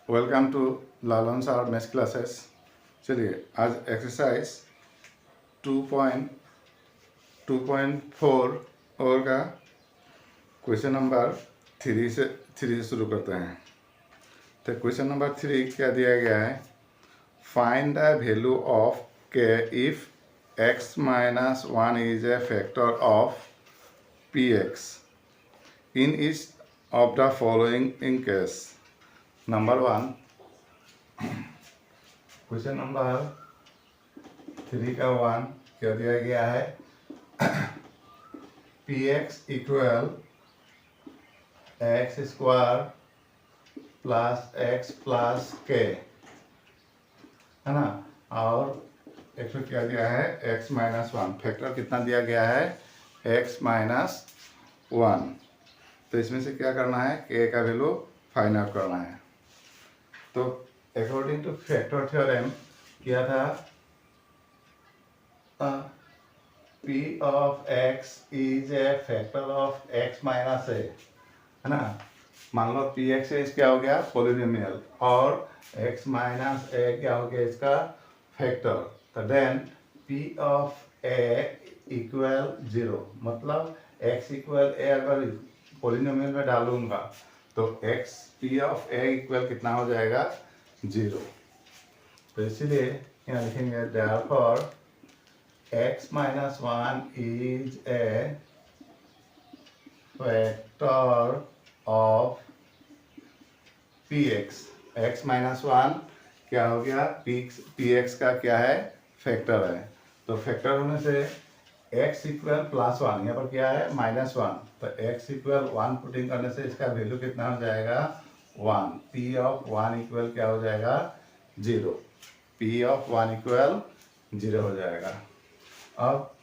Welcome to Lalan sir maths classes. चलिए आज exercise 2.2.4 और का क्वेश्चन नंबर 3 से शुरू करते हैं। तो क्वेश्चन नंबर 3 क्या दिया गया है? Find the value of k if x minus 1 is a factor of px in each of the following in case. Number 1, question number 3 का 1 क्या दिया गया है? px equal x square plus x plus k, है ना। और एक तो क्या दिया है? x minus 1। फैक्टर कितना दिया गया है? x minus 1। तो इसमें से क्या करना है? k का वैल्यू फाइंड आउट करना है। तो अकॉर्डिंग टू फैक्टर थ्योरम किया था, p of x is a factor of x minus a, है ना। मान लो पी एक्स है, क्या हो गया? पॉलिनोमियल। और x माइनस a क्या हो गया? इसका फैक्टर। तो then p of a equal 0, मतलब x इक्वल a अगर पॉलिनोमियल में डालूंगा तो x p of a equal कितना हो जाएगा? 0। तो इसीलिए यहाँ लिखेंगे therefore x minus 1 is a factor of px। x minus 1 क्या हो गया? px का क्या है? फैक्टर है। तो फैक्टर होने से x इक्वल प्लस 1, यहाँ पर क्या है? माइनस 1। तो x इक्वल 1 पुटिंग करने से इसका वैल्यू कितना हो जाएगा? 1। p ऑफ 1 इक्वल क्या हो जाएगा? 0। p ऑफ 1 इक्वल 0 हो जाएगा। अब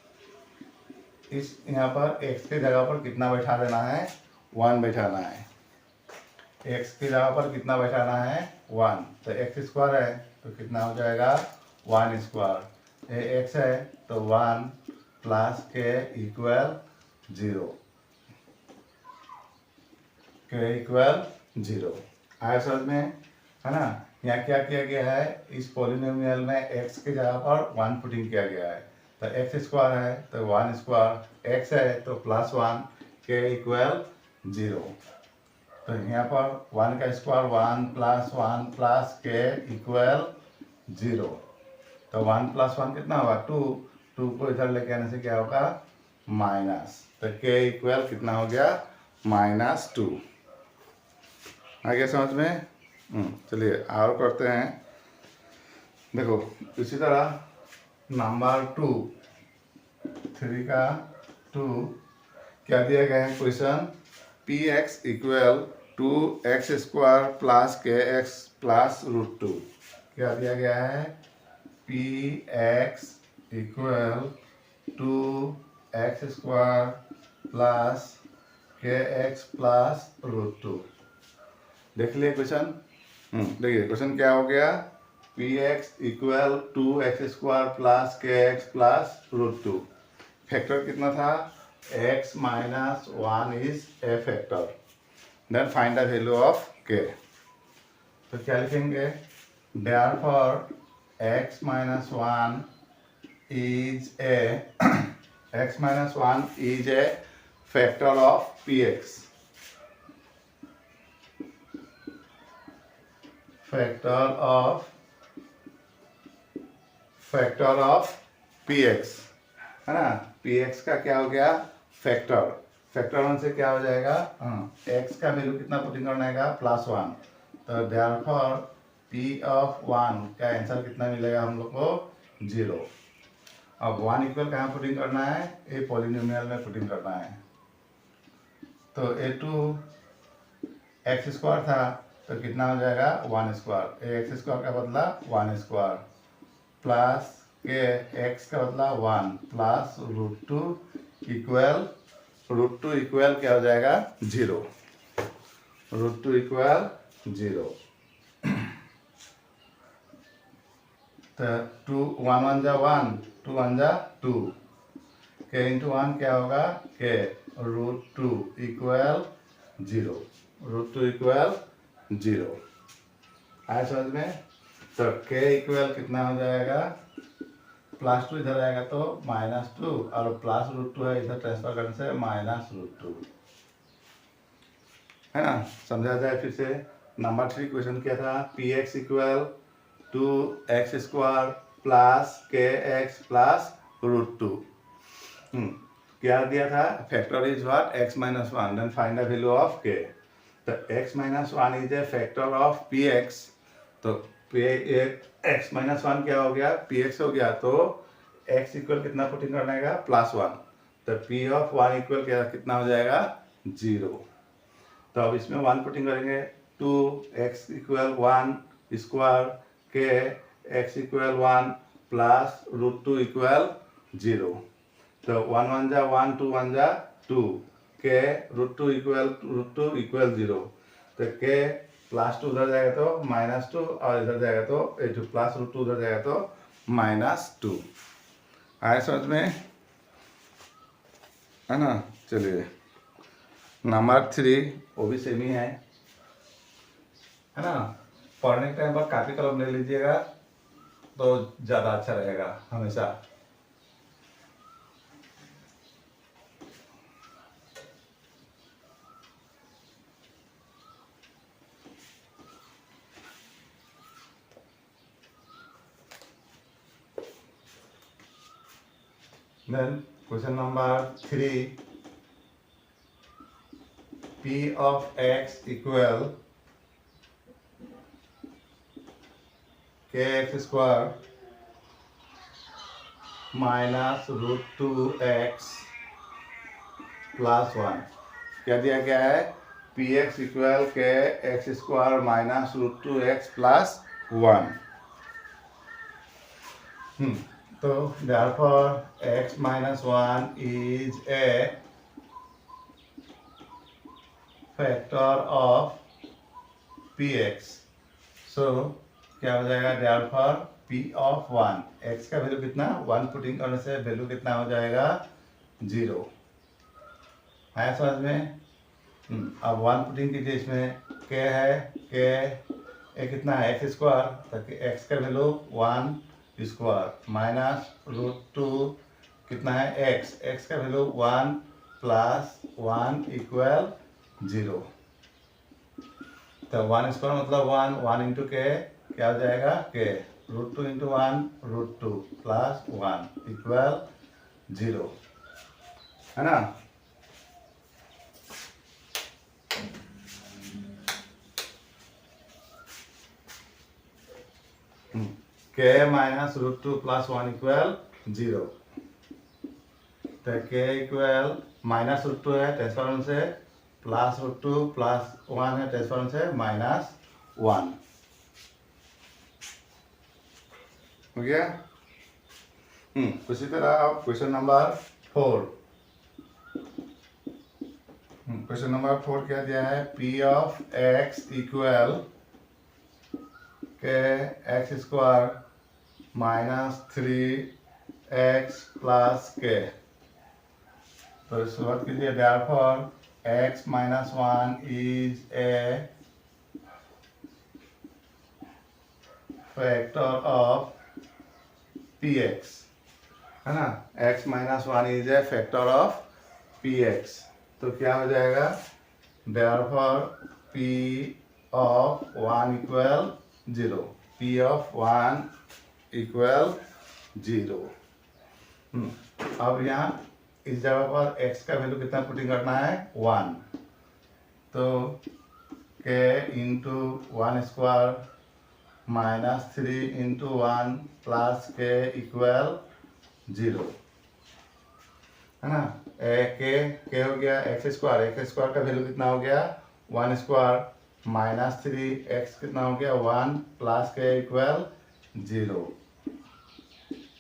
इस यहाँ पर x की जगह पर कितना बैठा देना है? 1 बैठाना है। x की जगह पर कितना बैठाना है? 1। तो x स्क्वायर है तो कितना हो जाएगा? 1 स्क्वायर। ये x है तो 1 प्लस के इक्वल 0। के इक्वल 0 आया समझ में, है ना। यहाँ क्या किया गया है? इस पॉलिनोमियल में x की जगह पर 1 पुटिंग किया गया है। तो x स्क्वायर है तो 1 स्क्वायर, x है तो प्लस 1, के इक्वल 0। तो यहाँ पर 1 का स्क्वायर 1 प्लस के इक्वल 0। तो 1 प्लस 1 कितना होगा? 2। 2 को इधर लेके आने से क्या होगा? माइनस। तो के इक्वल कितना हो गया? -2। आ गया समझ में? चलिए और करते हैं। देखो इसी तरह नंबर 2 3 का 2 क्या दिया गया है? Question px equal 2x square plus kx plus √2। क्या दिया गया है? px equal 2x square plus kx plus √2। देख लिए क्वेश्चन। देखिए क्वेश्चन क्या हो गया? px equal 2x square plus kx plus √2। Factor कितना था? x minus 1 is a factor. Then find the value of k। तो क्या लिखेंगे? Therefore x minus 1 is a factor of px। Factor of px, है ना। px का क्या हो गया? फैक्टर। फैक्टर 1 से क्या हो जाएगा? x का वैल्यू कितना पुटिंग करना है? +1। तो देयरफॉर p ऑफ 1 का आंसर कितना मिलेगा हम लोग को? 0। अब 1 इक्वल कहाँ पुटिंग करना है? ए पॉलिनोमियल में पुटिंग करना है। तो a2 x स्क्वायर था तो कितना हो जाएगा? 1 स्क्वायर। एक्स स्क्वायर का बदला 1 स्क्वायर प्लस के x का बदला 1 प्लस √2 इक्वल √2 इक्वल क्या हो जाएगा? 0। √2 इक्वल 0। तो 2 1 1 जा 1, 2 1 जा 2, के इंटू 1 क्या होगा? के √2 इक्वल 0। √2 इक्वल 0। आया समझ में? तो k इक्वल कितना हो जाएगा, +2 इधर आएगा तो -2 और +√2 है इधर ट्रांसफर करने से -√2, है ना। समझा जाए फिर से। नंबर 3 क्वेश्चन क्या था, px equal 2x² plus kx plus √2। क्या दिया था, factor is what, x - 1, then find the value of k। तो x - 1 is a factor of px, तो x - 1 क्या हो गया, px हो गया, तो x इक्वल कितना पुटिंग करना है, +1, तो p ऑफ 1 इक्वल कितना हो जाएगा, 0। तो अब इसमें 1 पुटिंग करेंगे, 2x equal 1 square k x equal 1 plus √2 equal 0। तो 1 1 जा 1, 2 1 जा 2, k √2 इक्वल 0। तो k +2 उधर जाएगा तो -2 और इधर जाएगा तो +√2 उधर जाएगा तो -2। आए समझ में, है ना। चलिए नंबर 3 वो भी सेम ही है ना। पढ़ने के टाइम पर कॉपी कलम ले लीजिएगा तो ज़्यादा अच्छा रहेगा हमेशा। Then question number 3, p of x equal kx square minus √2x plus 1। क्या दिया गया है, px equal kx square minus √2x plus 1। तो therefore x - 1 is a factor of px। सो क्या हो जाएगा, therefore p of 1, x का वैल्यू कितना, 1 पुटिंग करने से वैल्यू कितना हो जाएगा, 0। है समझ में। अब 1 पुटिंग कीजिए, इसमें k है, k कितना है, x स्क्वायर, तो x का वैल्यू 1 स्क्वायर माइनस √2 कितना है, x का वैल्यू 1 प्लस 1 इक्वल 0। तो 1 स्क्वायर मतलब 1 इंटू k क्या हो जाएगा, k √2 इंटू 1 √2 प्लस 1 इक्वल 0, है ना। k minus √2 plus 1 equal 0। तो k इक्वल माइनस √2 है ट्रांसफॉर्म से, प्लस √2 प्लस 1 है ट्रांसफॉर्म से -1 हो गया। उसी तरह क्वेश्चन नंबर 4। क्वेश्चन नंबर 4 क्या दिया है, p of x equal kx square -3x plus k। तो शुरुआत कीजिए, therefore x - 1 is a factor of px, है ना। x - 1 is a factor of px, तो क्या हो जाएगा, therefore p of 1 equal 0, p of 1 equal 0। अब यहाँ इस जगह पर x का वैल्यू कितना पुटिंग करना है, 1, तो k into 1 square -3 into 1 plus k equal 0, है ना। k हो गया x स्क्वायर का वैल्यू कितना हो गया, 1 स्क्वायर -3x कितना हो गया, 1 plus k equal 0,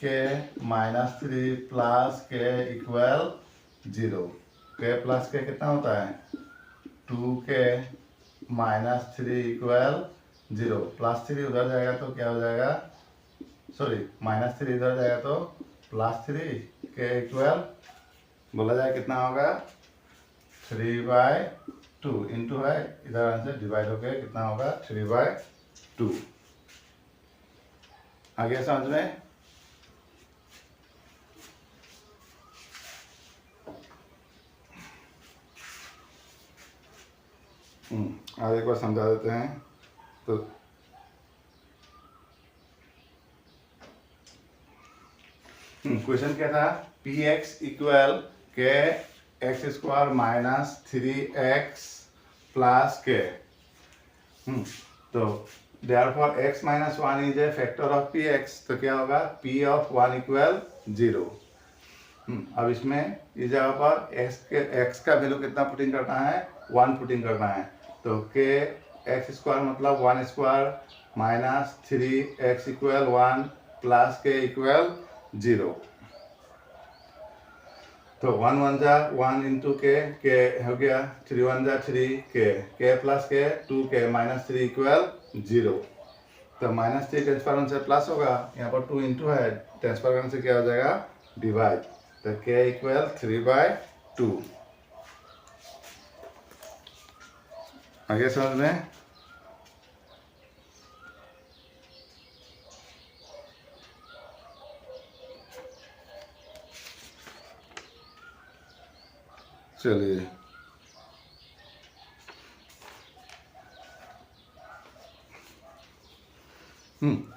k -3 plus k equal 0। k plus k कितना होता है, 2k -3 इक्वल 0, +3 उधर जाएगा तो क्या हो जाएगा, सॉरी -3 इधर जाएगा तो +3, k इक्वल बोला जाए कितना होगा, 3/2 इंटू है इधर से डिवाइड होकर कितना होगा, 3/2। 2। आ गया समझ में? आज एक बार समझा देते हैं। तो क्वेश्चन क्या था? पी एक्स इक्वल के x square minus 3x plus के। तो therefore x minus 1 is a factor of P x. तो क्या होगा? p of 1 equal 0। अब इसमें इस जगह पर x का वैल्यू कितना पुटिंग करना है? 1 पुटिंग करना है। तो के एक्स स्क्वायर मतलब 1 square minus 3x equal 1 plus के इक्वल 0। तो 1 1 जा 1 इंटू के हो गया, 3 1 जा 3 के प्लस के 2 के माइनस 3 इक्वल 0। तो माइनस 3 ट्रांसफर करने से प्लस होगा, यहाँ पर 2 इंटू है, ट्रांसफर करने से क्या हो जाएगा? डिवाइड। तो के इक्वल 3/2। आगे समझ में? चलिए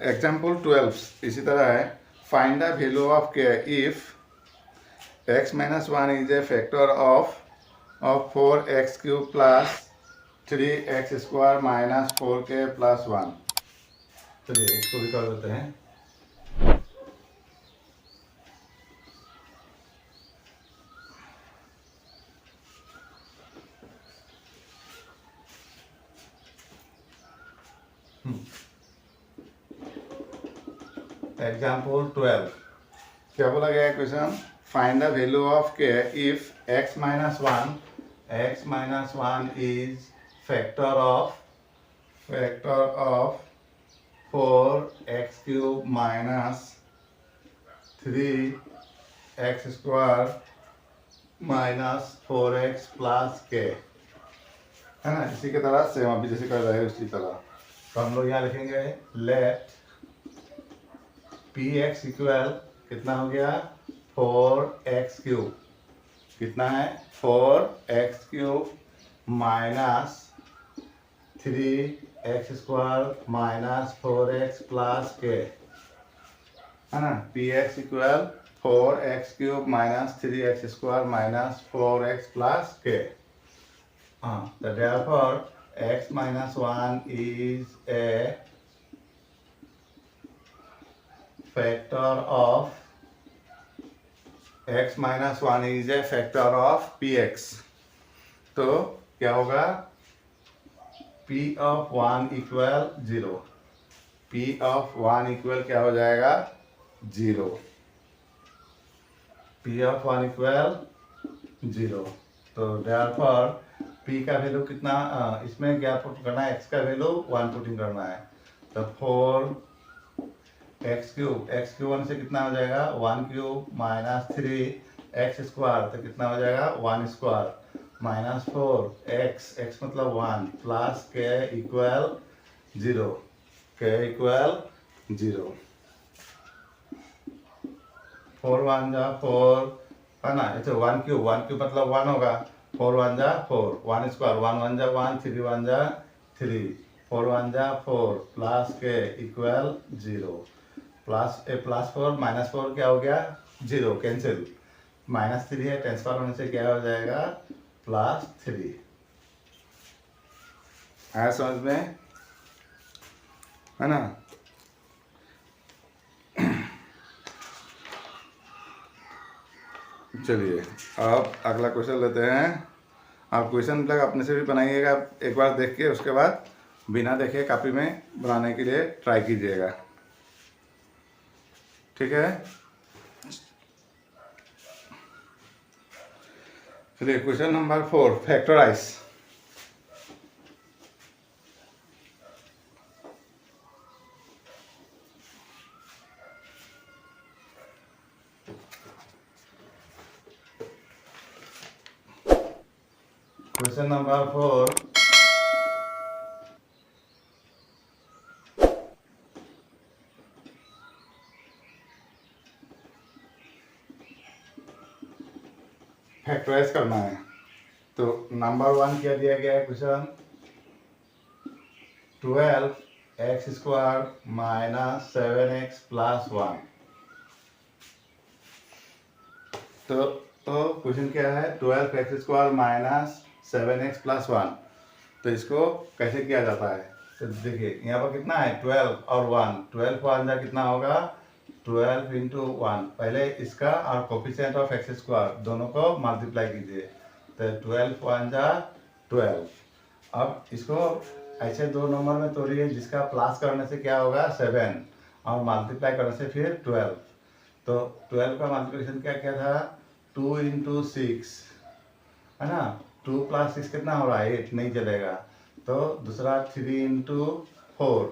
एग्जाम्पल 12 इसी तरह है। Find the value of k if x minus 1 is a factor of 4x³ plus 3x square minus 4k plus 1। चलिए इसको भी कर देते हैं। एग्जाम्पल 12 क्या बोला गया है question? Find the value of k if x minus 1 is factor of 4x³ minus 3x square minus 4x plus k, है ना? इसी की तरह सेम अभी जैसे कर रहे हैं उसी तरह। तो हम लोग यहाँ लिखेंगे लेट पी एक्स इक्वल कितना हो गया? 4x³ कितना है? 4x³ minus 3x square minus 4x plus k, है ना? P x equal 4x³ minus 3x square minus 4x plus के। तो therefore x minus 1 is a factor of x minus 1 is a factor of px। तो क्या होगा? p of 1 equal 0। p of 1 equal क्या हो जाएगा? 0। p of 1 equal 0। तो therefore p का वैल्यू कितना? इसमें क्या पुट करना है? x का वैल्यू 1 पुटिंग करना है। तो 4x³ 1 से कितना हो जाएगा? 1³ माइनस 3x स्क्वायर तो कितना हो जाएगा? 1 स्क्वायर माइनस 4x मतलब 1 प्लस के इक्वल 0। के इक्वल 0। 4 1 जा 4, है ना? ऐसे 1³ मतलब 1 होगा। 4 1 जा 4, 1 स्क्वायर 1 1 जा 1, 3 1 जा 3, 4 1 जा 4 प्लस के इक्वल 0। प्लस 4 माइनस 4 क्या हो गया? 0 कैंसिल। माइनस 3 है, ट्रांसफर होने से क्या हो जाएगा? प्लस 3। आया समझ में? है ना? चलिए अब अगला क्वेश्चन लेते हैं। आप क्वेश्चन लग अपने से भी बनाइएगा, एक बार देख के उसके बाद बिना देखे कॉपी में बनाने के लिए ट्राई कीजिएगा, ठीक है? चलिए question number 4 factorise. Question number 4 factorise करना है। तो नंबर 1 क्या दिया गया है question, 12x² minus 7x plus 1। तो क्वेश्चन क्या है, 12x² माइनस 7x प्लस 1। तो इसको कैसे किया जाता है, तो देखिए यहाँ पर कितना है 12 और 1, 12 को अंदर कितना होगा 12 इंटू 1। पहले इसका और कोफिशिएंट ऑफ x² दोनों को मल्टीप्लाई कीजिए, तो 12 को अंदर 12। अब इसको ऐसे दो नंबर में तोड़िए जिसका प्लस करने से क्या होगा 7 और मल्टीप्लाई करने से फिर 12। तो 12 का मल्टीप्लिकेशन क्या क्या था 2 इंटू 6 है ना, 2 प्लस 6 कितना हो रहा है 8, नहीं चलेगा। तो दूसरा 3 इंटू 4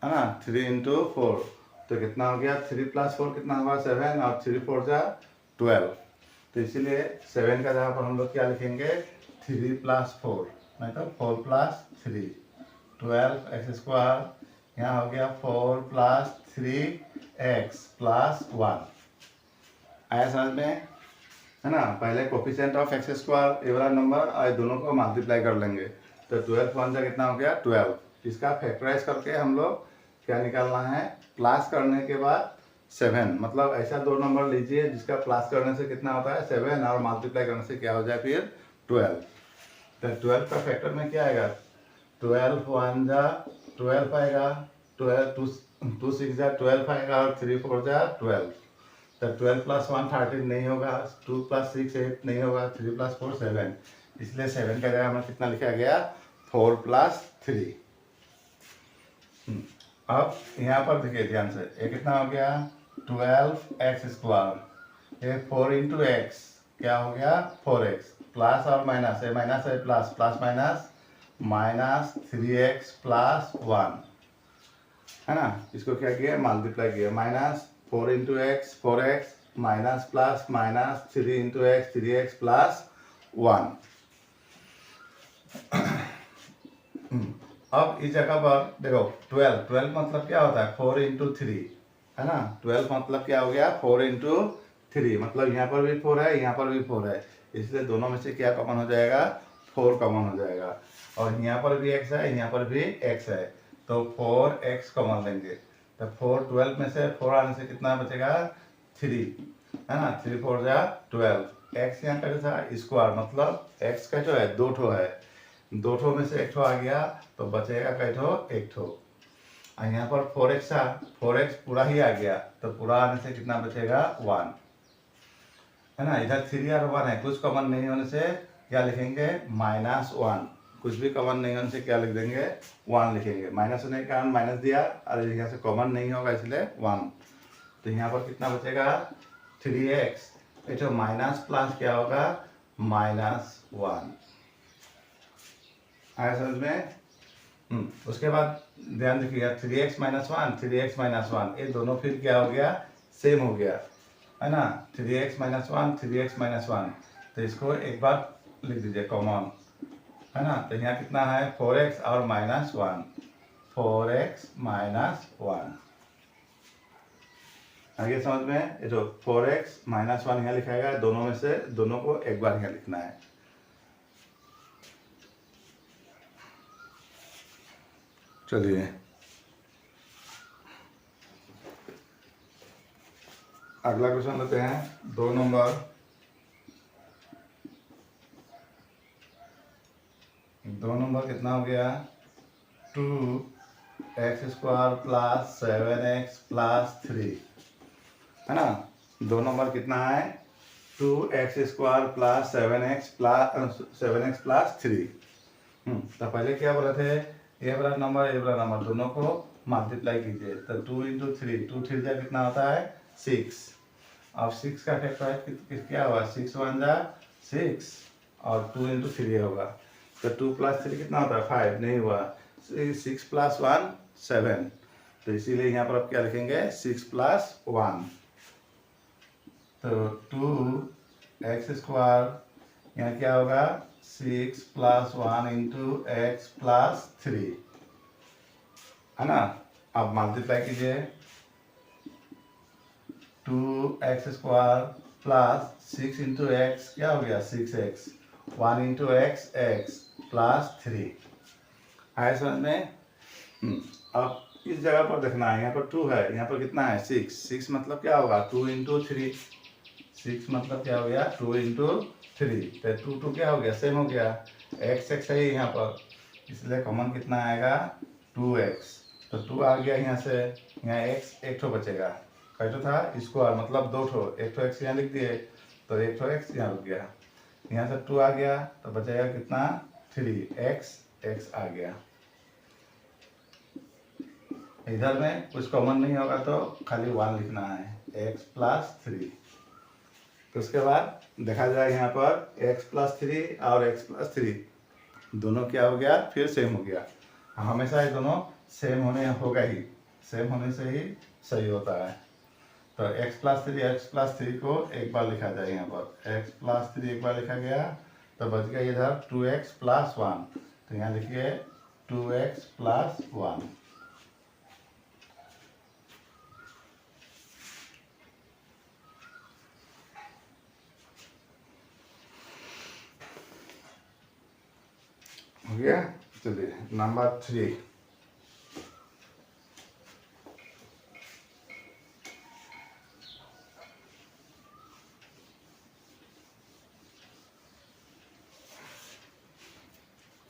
है ना, 3 इंटू 4 तो कितना हो गया 3 प्लस 4 कितना होगा 7 और 3 4 जा 12। तो इसीलिए 7 का जगह पर हम लोग क्या लिखेंगे 3 प्लस 4, नहीं तो 4 प्लस 3, 12x²। यहाँ हो गया 4 प्लस 3x प्लस 1। आया समझ में, है ना। पहले कोफिशिएंट ऑफ x² ये वाला नंबर और दोनों को मल्टीप्लाई कर लेंगे, तो 12 वन जा कितना हो गया 12। इसका फैक्टराइज करके हम लोग क्या निकालना है, प्लस करने के बाद 7, मतलब ऐसा दो नंबर लीजिए जिसका प्लस करने से कितना होता है 7 और मल्टीप्लाई करने से क्या हो जाए फिर 12। तो 12 का फैक्टर में क्या आएगा 12 वन जा 12 आएगा, 12 2 6 जा 12 आएगा और 3 4 जा 12। तो 12 प्लस 1 13 नहीं होगा, 2 प्लस 6 8 नहीं होगा, 3 प्लस 4 7, इसलिए 7 का जगह हमें कितना लिखा गया 4 प्लस 3। अब यहाँ पर देखिए ध्यान से, ये कितना हो गया 12x², ये 4 इंटू एक्स क्या हो गया 4x, प्लस और माइनस है plus, plus minus minus 3x plus 1 है ना। इसको क्या किया मल्टीप्लाई किया, minus 4 into x 4x minus plus minus 3 into x 3x plus 1। अब इस जगह पर देखो 12 मतलब क्या होता है 4 इंटू 3 है ना, 12 मतलब क्या हो गया 4 इंटू 3, मतलब यहाँ पर भी 4 है यहाँ पर भी 4 है, इसलिए दोनों में से क्या कॉमन हो जाएगा 4 कॉमन हो जाएगा। और यहाँ पर भी x है यहाँ पर भी x है, तो 4x कॉमन लेंगे, तो 4 12 में से 4 आने से कितना बचेगा 3 है ना, 3 4 जा 12। x यहाँ का था स्क्वायर, मतलब x का जो है 2 ठो है, 2 ठो में से 1 ठो आ गया तो बचेगा कै ठो 1 ठो। और यहाँ पर 4x था, 4x पूरा ही आ गया तो पूरा आने से कितना बचेगा 1 है ना। इधर 3 और 1 है, कुछ कॉमन नहीं होने से क्या लिखेंगे -1, कुछ भी कॉमन नहीं होने से क्या लिख देंगे 1 लिखेंगे। माइनस होने के कारण माइनस दिया और यहाँ से कॉमन नहीं होगा इसलिए 1। तो यहाँ पर कितना बचेगा 3x, ये जो माइनस प्लस क्या होगा -1। आया समझ में। उसके बाद ध्यान रखिएगा 3x माइनस 1 3x माइनस 1 ये दोनों फिर क्या हो गया सेम हो गया है ना, 3x माइनस 1 3x माइनस 1, तो इसको एक बार लिख दीजिए कॉमन है ना। तो यहाँ कितना है 4x और -1, 4x माइनस 1। आगे समझ में, ये जो 4x माइनस 1 यहाँ लिखाएगा, दोनों में से दोनों को एक बार यहाँ लिखना है। चलिए अगला क्वेश्चन लेते हैं 2 नंबर। 2 नंबर कितना हो गया 2x² प्लस 7x प्लस 3 है ना। 2 नंबर कितना है 2x² प्लस 7x प्लस 3। तो पहले क्या बोले थे ये वाला नंबर दोनों को मल्टीप्लाई कीजिए, तो 2 इंटू 3 2 3 जा कितना होता है 6। अब 6 का फैक्टर क्या होगा 6 1 जा 6 और 2 इंटू 3 होगा, तो 2 प्लस 3 कितना होता है 5, नहीं हुआ 6 प्लस 1 7, तो इसीलिए यहाँ पर आप क्या लिखेंगे 6 प्लस 1। तो 2x² यहाँ क्या होगा 6 प्लस 1 इंटू एक्स प्लस 3 है ना। अब मल्टीप्लाई कीजिए 2x² प्लस 6 इंटू एक्स क्या हो गया 6x, 1 into x x plus 3 आया समझ में। अब इस जगह पर देखना है, यहाँ पर 2 है, यहाँ पर कितना है 6 मतलब क्या होगा 2 इंटू 3, 6 मतलब क्या हो गया 2 इंटू 3, तो 2 क्या हो गया सेम हो गया, एक्स एक्स है यहाँ पर, इसलिए कॉमन कितना आएगा 2x, तो 2 आ गया यहाँ से, यहाँ x एक ठो बचेगा, कैठो था स्क्वायर मतलब 2 ठो, एक ठो x यहाँ लिख दिए तो एक ठो x यहाँ रुक गया, यहाँ से 2 आ गया तो बचेगा कितना 3x, x आ गया। इधर में कुछ कॉमन नहीं होगा तो खाली 1 लिखना है x प्लस 3। तो उसके बाद देखा जाए यहाँ पर x प्लस 3 और x प्लस 3 दोनों क्या हो गया फिर सेम हो गया, हमेशा ये दोनों सेम होगा ही, सेम होने से ही सही होता है। तो x प्लस 3 को एक बार लिखा जाए, यहाँ पर x प्लस 3 एक बार लिखा गया तो बच गया इधर 2x प्लस 1, तो यहाँ लिखिए 2x प्लस 1। हो गया। चलिए नंबर 3,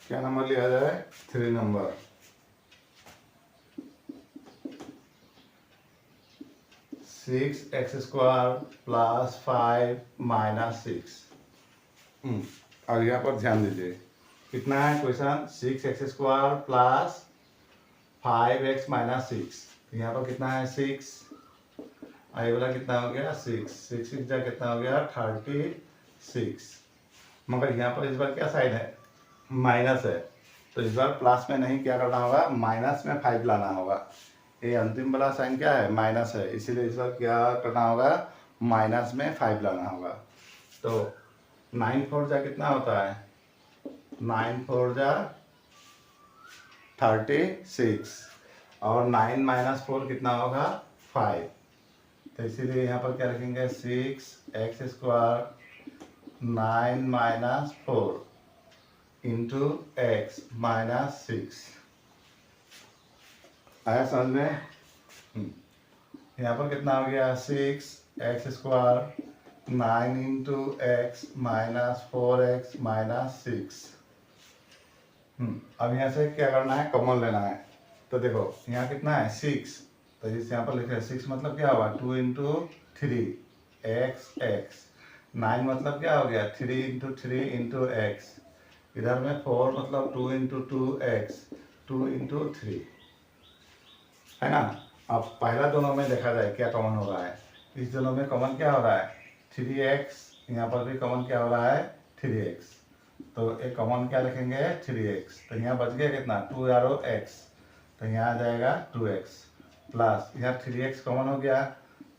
क्या नंबर लिया जाए 3 number, 6x square plus 5 minus 6। और यहाँ पर ध्यान दीजिए कितना है question 6x square plus 5x minus 6, यहाँ पर कितना है 6, आई वाला कितना हो गया 6, 6 कितना हो गया 36, मगर यहाँ पर इस बार क्या साइन है माइनस है, तो इस बार प्लस में नहीं क्या करना होगा माइनस में 5 लाना होगा, ये अंतिम वाला साइन क्या है माइनस है, इसीलिए इस बार क्या करना होगा माइनस में 5 लाना होगा। तो 9 4 जा कितना होता है 9 4 जा 36 और 9 माइनस 4 कितना होगा 5, तो इसीलिए यहाँ पर क्या रखेंगे 6x square 9 minus 4 into x minus 6, आया समझ में। यहाँ पर कितना हो गया 6x square 9 into x minus 4x minus 6। अब यहाँ से क्या करना है कॉमन लेना है, तो देखो यहाँ कितना है 6, तो इस यहाँ पर लिख रहे हैं 6 मतलब क्या होगा 2 इंटू 3 एक्स एक्स, 9 मतलब क्या हो गया 3 इंटू 3 इंटू एक्स, इधर में 4 मतलब 2 इंटू 2 एक्स 2 इंटू 3 है ना। अब पहला दोनों में देखा जाए क्या कॉमन हो रहा है, इस दोनों में कॉमन क्या हो रहा है 3x, यहाँ पर भी कॉमन क्या हो रहा है 3x, तो एक कॉमन क्या लिखेंगे 3x, तो यहाँ बच गया कितना 2 आरो x, तो यहाँ आ जाएगा 2x प्लस यहाँ 3x कॉमन हो गया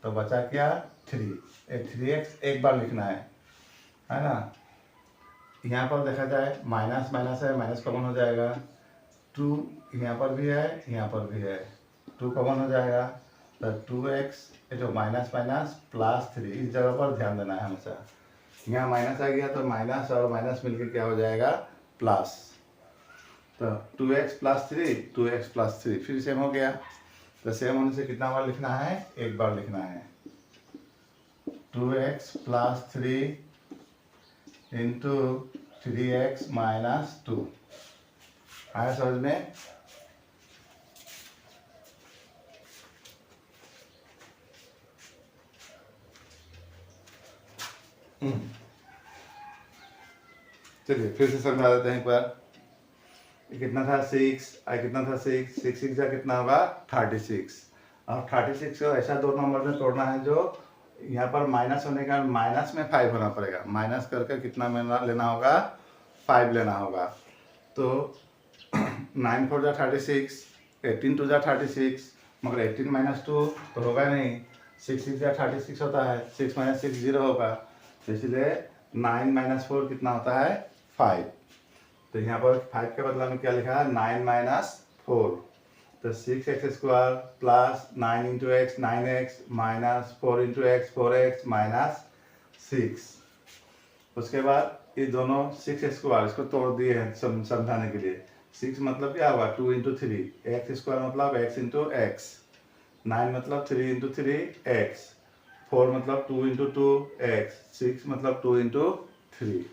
तो बचा क्या 3, 3x एक बार लिखना है ना। यहाँ पर देखा जाए माइनस माइनस है माइनस कॉमन हो जाएगा, 2 यहाँ पर भी है यहाँ पर भी है 2 कॉमन हो जाएगा, तो 2x ये जो माइनस माइनस प्लस 3, इस जगह पर ध्यान देना है हमेशा, यहाँ माइनस आ गया तो माइनस और माइनस मिलकर क्या हो जाएगा प्लस, तो 2x प्लस 3 2x प्लस 3 फिर सेम हो गया, तो सेम होने से कितना बार लिखना है एक बार लिखना है 2x plus 3 into 3x minus 2, आया समझ में। चलिए फिर से समझा देते हैं एक बार, कितना था 6 कितना था 6 6 6 का कितना होगा 36, और 36 को ऐसा 2 नंबर में तोड़ना है जो यहाँ पर माइनस होने का माइनस में 5 होना पड़ेगा, माइनस करके कितना लेना होगा 5 लेना होगा, तो 9 4 जा 36 18 2 जा 36, मगर 18 माइनस 2 तो होगा नहीं, 6 6 जा 36 होता है, 6 माइनस 6 0 होगा, तो इसलिए 9 माइनस 4 कितना होता है 5, तो यहाँ पर 5 के बदला में क्या लिखा है 9 माइनस 4, तो 6x square plus 9 into x 9x minus 4 into x 4x minus 6। उसके बाद ये दोनों 6 स्क्वायर इसको तोड़ दिए हैं समझाने के लिए। 6 मतलब क्या होगा 2 इंटू 3, एक्स स्क्वायर मतलब x इंटू एक्स, 9 मतलब 3 इंटू 3 एक्स, 4 मतलब 2 इंटू 2 एक्स, 6 मतलब 2 इंटू 3।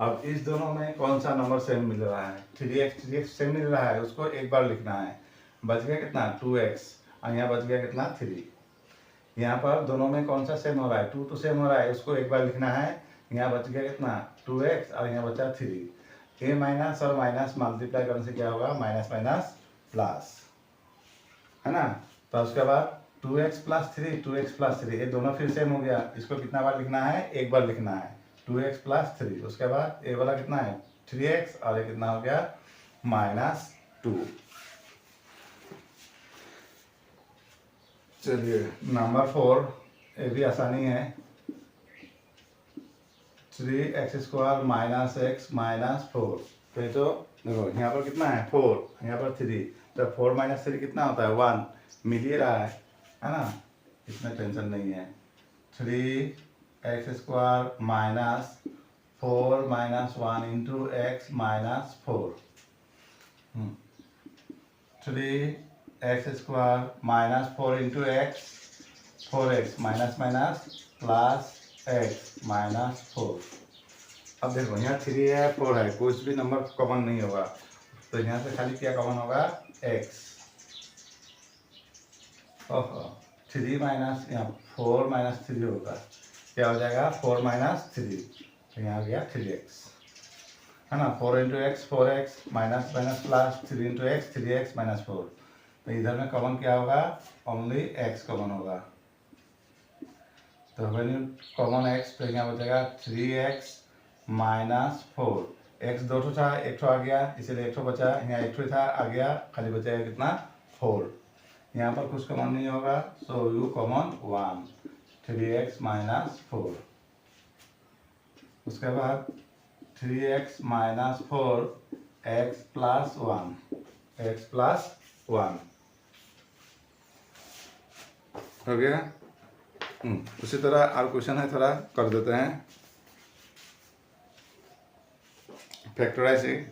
अब इस दोनों में कौन सा नंबर सेम मिल रहा है? 3x सेम मिल रहा है, उसको एक बार लिखना है। बच गया कितना 2x और यहाँ बच गया कितना 3। यहाँ पर दोनों में कौन सा सेम हो रहा है? 2 तो सेम हो रहा है, उसको एक बार लिखना है। यहाँ बच गया कितना 2x और यहाँ बचा 3। ए माइनस और माइनस मल्टीप्लाई करने से क्या होगा? माइनस माइनस प्लस, है ना। तो उसके बाद 2x प्लस 3, 2x प्लस 3 ये दोनों फिर सेम हो गया। इसको कितना बार लिखना है? एक बार लिखना है, 2x प्लस 3। उसके बाद ये वाला कितना है 3x और ये कितना हो गया -2। चलिए नंबर 4, ये भी आसानी है। 3x square minus x minus 4। तो ये तो देखो यहाँ पर कितना है 4, यहाँ पर 3, तो 4 माइनस 3 कितना होता है 1, मिल ही रहा है ना, इसमें टेंशन नहीं है। 3x square minus 4 minus 1 into x minus 4। 3x square minus 4 into x 4x minus minus plus x minus 4। अब देखो यहाँ 3 है 4 है, कुछ भी नंबर कॉमन नहीं होगा, तो यहाँ से खाली क्या कॉमन होगा x। ओहो 3 माइनस यहाँ 4 माइनस 3 होगा, क्या हो जाएगा 4 माइनस 3, तो यहाँ आ गया 3x, है ना। 4 into x 4x minus minus plus 3 into x 3x minus 4। तो इधर में कॉमन क्या होगा? ओनली x कॉमन होगा। तो व्हेन यू कॉमन x तो यहाँ बचेगा 3x माइनस 4। x दो ठो था, एक ठो आ गया, इसीलिए एक ठो बचा, यहाँ एक ठो था आ गया, खाली बचेगा कितना 4। यहाँ पर कुछ कॉमन नहीं होगा, so you common 1, 3x minus 4। उसके बाद 3x minus 4 x plus 1, x plus 1 हो गया। उसी तरह और क्वेश्चन है, थोड़ा कर देते हैं। Factorising,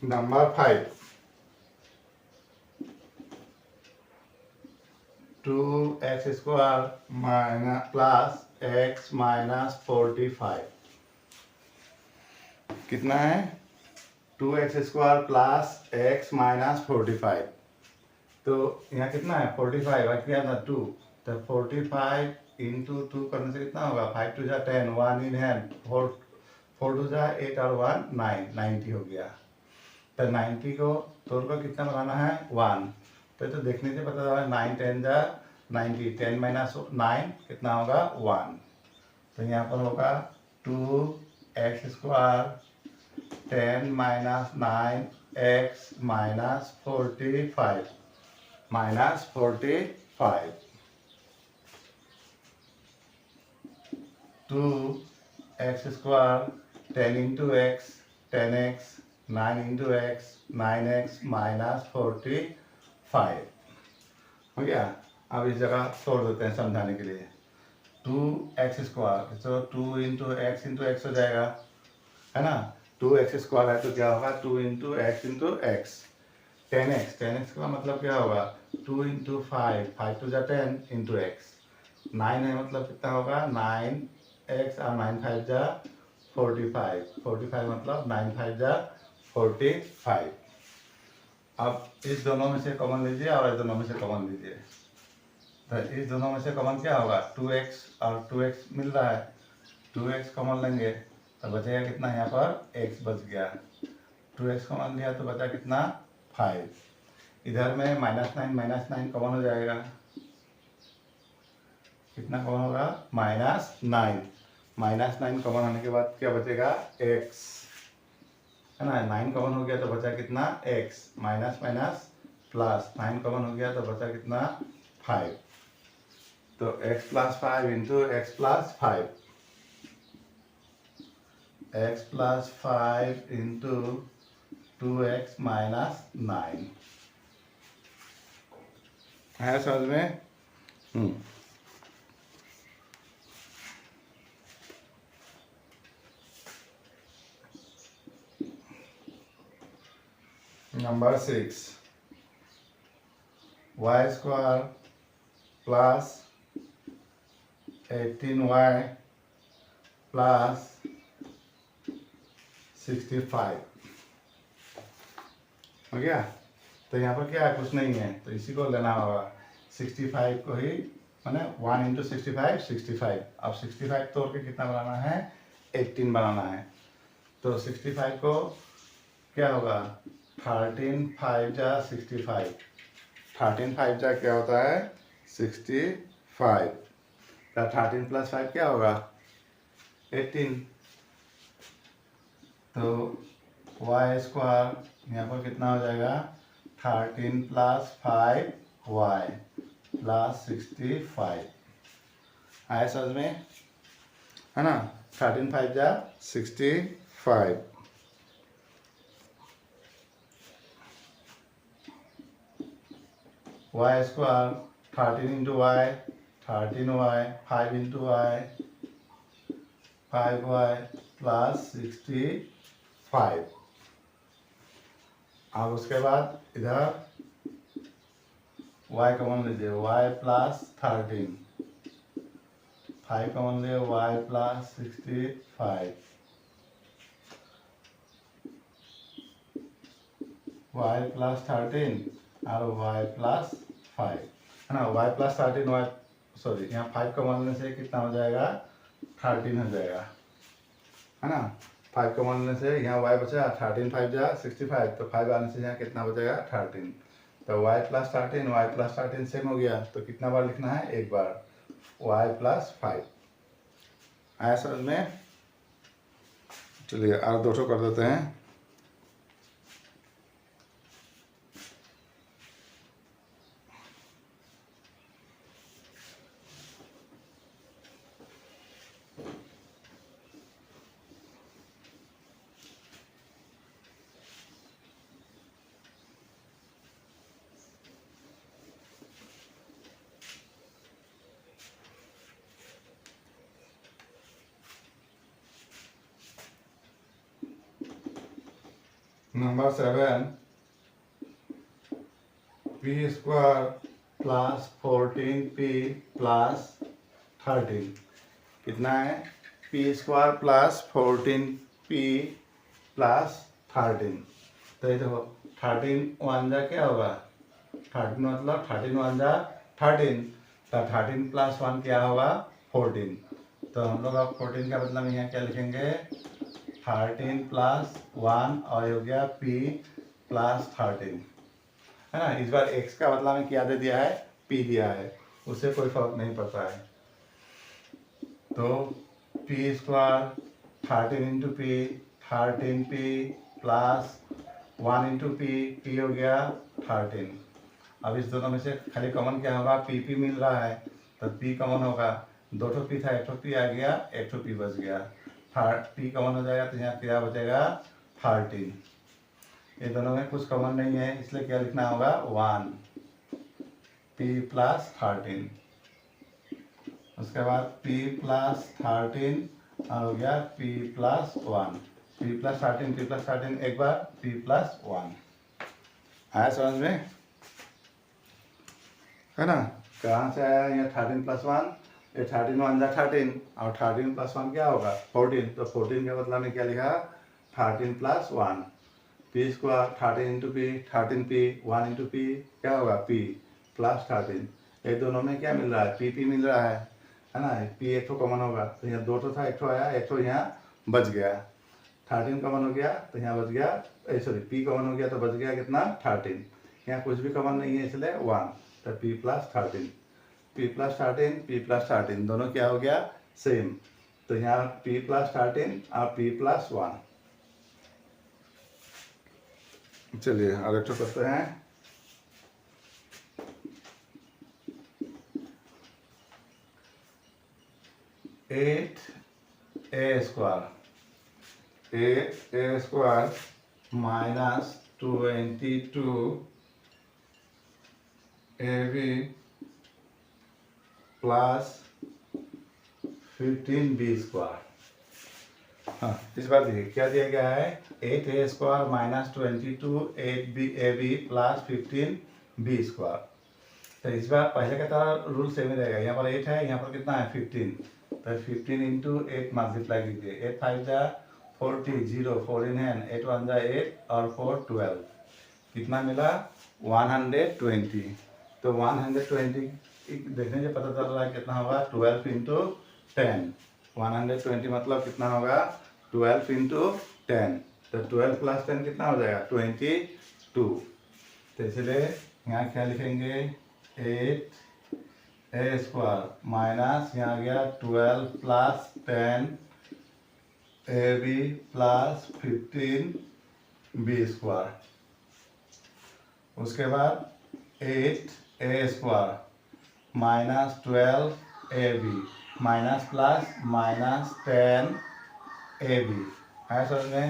number 5, 2x square minus plus x minus 45 कितना है? 2x square plus x minus 45। तो यहाँ कितना है 45 और क्या था 2, तो 45 इंटू 2 करने से कितना होगा 5 2 जा 10, 1 इन हैंड, 4 2 जा 8 और 1 9, 90 हो गया। तो 90 को तोड़ कर कितना बनाना है 1, तो देखने से पता चला 9 10 जा 90, 10 माइनस 9 कितना होगा 1। तो यहाँ पर होगा 2x square 10 minus 9x minus 45 minus 45। 2x square 10 into x 10x, 9 into x 9x minus 45 हो गया। अब इस जगह तोड़ देते हैं समझाने के लिए। 2x स्क्वायर तो 2 इंटू एक्स हो जाएगा, है ना। 2x स्क्वायर है तो क्या होगा 2 इंटू एक्स। 10x का मतलब क्या होगा 2 इंटू 5, 5 टू जा 10 इंटू एक्स। 9 है मतलब कितना होगा 9x और 9 5 जा 45, 45 मतलब 9 5 जा 45। अब इस दोनों में से कॉमन लीजिए और इस दोनों में से कॉमन लीजिए। तो इस दोनों में से कॉमन क्या होगा 2x और 2x मिल रहा है, 2x कॉमन लेंगे तो बचेगा कितना, यहाँ पर x बच गया। 2x कॉमन लिया तो बचा कितना 5। इधर में -9 कॉमन हो जाएगा, कितना कॉमन होगा -9। -9 कॉमन होने के बाद क्या बचेगा x, है ना। 9 कॉमन हो गया तो बचा कितना x, minus minus plus 9 common हो गया तो बचा कितना 5। तो x plus 5 into x plus 5, x plus 5 into 2x minus 9 है समझ में? Number 6, y square plus 18y plus 65 हो गया। तो यहाँ पर क्या है, कुछ नहीं है, तो इसी को लेना होगा। 65 को ही मैंने 1 इंटू 65 65। अब 65 तोड़ के कितना बनाना है, 18 बनाना है। तो 65 को क्या होगा, 13 5 जा 65, 13 5 जा क्या होता है 65। तो 13 प्लस 5 क्या होगा 18। तो y स्क्वायर यहाँ पर कितना हो जाएगा 13 प्लस 5y प्लस 65 आया समझ में, है ना। 13 5 जा 65, y square 13 into y 13y, 5 into y 5y plus 65। अब उसके बाद इधर y कॉमन लीजिए, y प्लस 13, 5 कॉमन लिए y प्लस 65, y प्लस 13 और y प्लस 5, है ना। y प्लस 13 y सॉरी यहाँ 5 कॉमन लेने से कितना हो जाएगा 13 हो जाएगा, है ना। 5 कॉमन लेने से यहाँ y बचा 13 5 जा 65, तो 5 आने से यहाँ कितना बचेगा 13। तो y plus 13 y plus 13 same हो गया, तो कितना बार लिखना है, एक बार y प्लस 5। आया समझ में? चलिए और 2 कर देते हैं। Number 7, P square plus 14p plus 13 कितना है, P square plus 14p plus 13। तो ये देखो 13 1 जा क्या होगा 13 मतलब 13 1 जा 13, तो 13 प्लस 1 क्या होगा 14। तो हम लोग अब 14 का मतलब यहाँ क्या लिखेंगे 13 प्लस 1 और हो गया p प्लस 13, है ना। इस बार x का बदला में क्या दे दिया है p दिया है, उससे कोई फर्क नहीं पड़ता है। तो p square 13 into P 13p plus 1 into P हो गया 13। अब इस दोनों में से खाली कॉमन क्या होगा p मिल रहा है, तो p कॉमन होगा, 2 p था 1 p आ गया 1 p बच गया, p कॉमन हो जाएगा, तो यहाँ क्या बचेगा 13। ये दोनों में कुछ कॉमन नहीं है, इसलिए क्या लिखना होगा 1 p प्लस 13। उसके बाद p प्लस 13 और हो गया p प्लस 1, p प्लस 13 एक बार p प्लस 1। आया समझ में, है ना। कहाँ से आया, यहाँ 13 प्लस 1, ये 13 1 जा 13 और 13 प्लस 1 क्या होगा 14। तो 14 के बदला में क्या लिखा 13 plus 1, P square 13 into P 13p 1 into P क्या होगा p प्लस 13। ये दोनों में क्या मिल रहा है p मिल रहा है ना। p एक तो कॉमन होगा, तो यहाँ 2 था 1 आया 1 यहाँ बच गया, 13 कॉमन हो गया तो यहाँ बच गया, सॉरी p कॉमन हो गया तो बच गया कितना 13। यहाँ कुछ भी कॉमन नहीं है इसलिए 1, तो p प्लस 13, p प्लस 13 दोनों क्या हो गया सेम। तो यहाँ p प्लस 13 और p प्लस 1। चलिए और एक करते हैं। 8a square minus 22ab plus 15b square. हाँ, इस बार देखिए क्या दिया गया है, 8a square minus 22ab plus 15b square. तो इस बार पहले का तरह रूल सेम ही रहेगा, यहाँ पर 8 है, यहाँ पर कितना है 15, तो 15 इंटू 8 मल्टीप्लाई कीजिए, 8 5 जा 40, 0 4 इन हैंड, 8 1 जा 8 और 4 12, कितना मिला 120। तो 120 देखने से पता चल रहा है कितना होगा 12 इंटू 10, 120 मतलब कितना होगा 12 इंटू 10, तो 12 प्लस 10 कितना हो जाएगा 22। तो इसलिए यहाँ क्या लिखेंगे 8a स्क्वायर माइनस यहाँ आ गया 12 plus 10ab plus 15b square. उसके बाद 8a square minus 12ab minus plus minus 10ab है समझ में।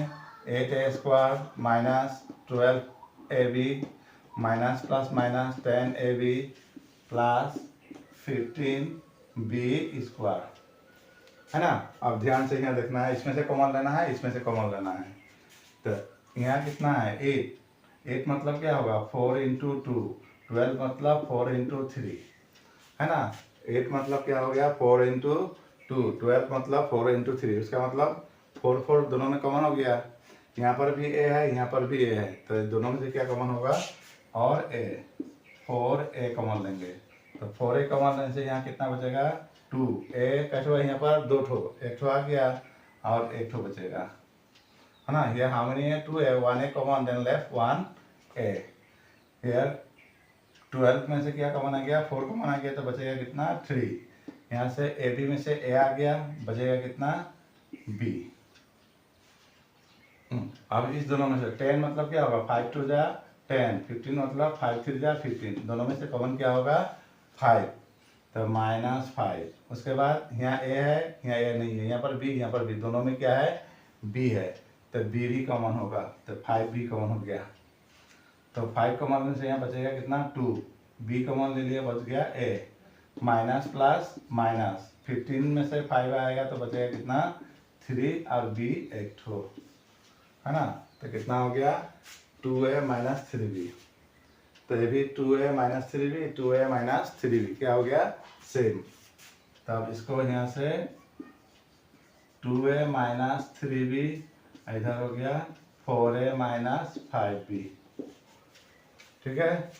8a square minus 12ab minus plus minus 10ab plus 15b square है ना। अब ध्यान से यहाँ देखना है, इसमें से कॉमन लेना है, इसमें से कॉमन लेना है। तो यहाँ कितना है 8 मतलब क्या होगा 4 इंटू 2, 12 मतलब 4 इंटू 3 है ना। 8 मतलब क्या हो गया 4 इंटू 2, 12 मतलब 4 इंटू 3, उसका मतलब 4 4 दोनों में कॉमन हो गया। यहाँ पर भी a है, यहाँ पर भी a है, तो दोनों में से क्या कॉमन होगा और a, 4a कॉमन लेंगे, तो 4a कॉमन लेने से यहाँ कितना बचेगा 2a कैसे हुआ, यहाँ पर 2 ठो, एक ठो आ गया और एक ठो बचेगा है ना। here how many है 2a, 1a common then left 1a। here 12 में से क्या कॉमन आ गया 4 कॉमन आ गया, तो बचेगा कितना 3। यहाँ से ab में से a आ गया, बचेगा कितना b। अब इस दोनों में से 10 मतलब क्या होगा 5 2 जा 10, 15 मतलब 5 3 जा 15, दोनों में से कॉमन क्या होगा 5, तो माइनस 5। उसके बाद यहाँ a है, यहाँ a नहीं है, यहाँ पर b, यहाँ पर b, दोनों में क्या है b है, तो b भी कॉमन होगा, तो 5 भी कॉमन हो गया। तो 5 कॉमन से यहाँ बचेगा कितना 2, b कॉमन ले लिया, बच गया a, माइनस प्लस माइनस 15 में से 5 आएगा तो बचेगा कितना 3 और b एक ठो है ना। तो कितना हो गया 2a माइनस 3b, तो ये भी 2a minus 3b, 2a minus 3b क्या हो गया सेम। तब इसको यहाँ से 2a माइनस 3b इधर हो गया 4a माइनस 5b, ठीक है।